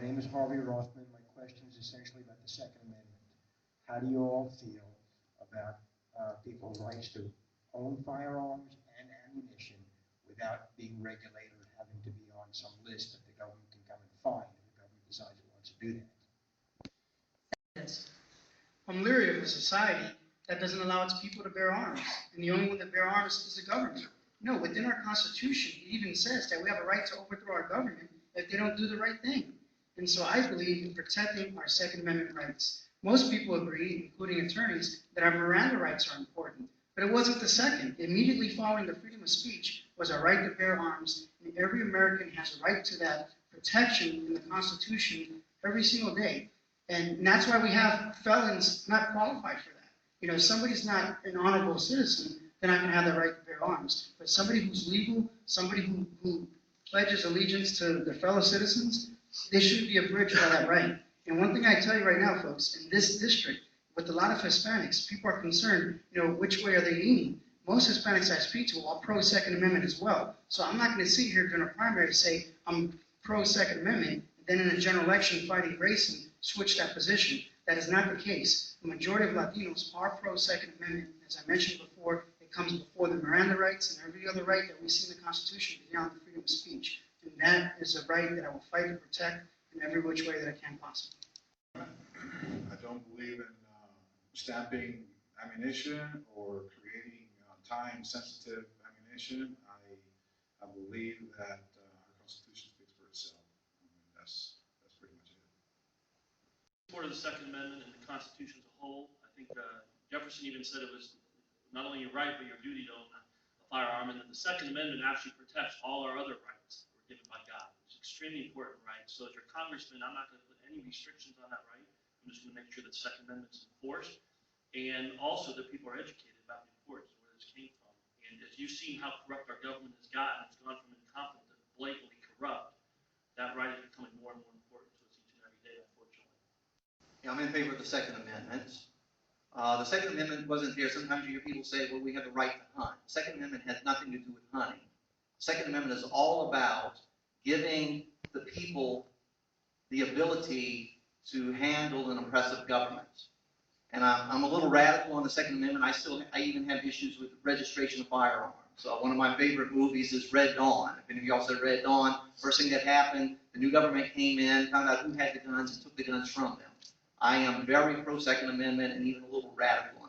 My name is Harvey Rothman. My question is essentially about the Second Amendment. How do you all feel about people's rights to own firearms and ammunition without being regulated or having to be on some list that the government can come and find if the government decides it wants to do that? Yes. I'm leery of a society that doesn't allow its people to bear arms, and the only one that bear arms is the government. No, within our Constitution, it even says that we have a right to overthrow our government if they don't do the right thing. And so I believe in protecting our Second Amendment rights. Most people agree, including attorneys, that our Miranda rights are important. But it wasn't the second. Immediately following the freedom of speech was our right to bear arms, and every American has a right to that protection in the Constitution every single day. And that's why we have felons not qualified for that. You know, if somebody's not an honorable citizen, they're not going to have the right to bear arms. But somebody who's legal, somebody who pledges allegiance to their fellow citizens, they shouldn't be abridged by that right. And one thing I tell you right now, folks, in this district, with a lot of Hispanics, people are concerned, you know, which way are they leaning? Most Hispanics I speak to are pro-Second Amendment as well. So I'm not going to sit here during a primary and say I'm pro-Second Amendment, and then in a general election fighting race and switch that position. That is not the case. The majority of Latinos are pro-Second Amendment. As I mentioned before, it comes before the Miranda rights and every other right that we see in the Constitution beyond the freedom of speech. And that is a right that I will fight to protect in every which way that I can possibly. I don't believe in stamping ammunition or creating time-sensitive ammunition. I believe that our Constitution speaks for itself. That's pretty much it. Support of the Second Amendment and the Constitution as a whole. I think Jefferson even said it was not only your right but your duty to own a firearm, and that the Second Amendment actually protects all our other rights that were given by God. It's an extremely important right. So as your congressman, I'm not going to put any restrictions on that right. I'm just going to make sure that the Second Amendment is enforced, and also that people are educated about the importance of where this came from. And as you've seen how corrupt our government has gotten, it's gone from incompetent to blatantly corrupt. That right is becoming more and more important to us each and every day, unfortunately. Yeah, I'm in favor of the Second Amendment. The Second Amendment wasn't there. Sometimes you hear people say, well, we have the right to hunt. The Second Amendment has nothing to do with hunting. The Second Amendment is all about giving the people the ability to handle an oppressive government. And I'm a little radical on the Second Amendment. I even have issues with registration of firearms. So one of my favorite movies is Red Dawn. If any of y'all said Red Dawn, first thing that happened, the new government came in, found out who had the guns, and took the guns from them. I am very pro-Second Amendment and even a little radical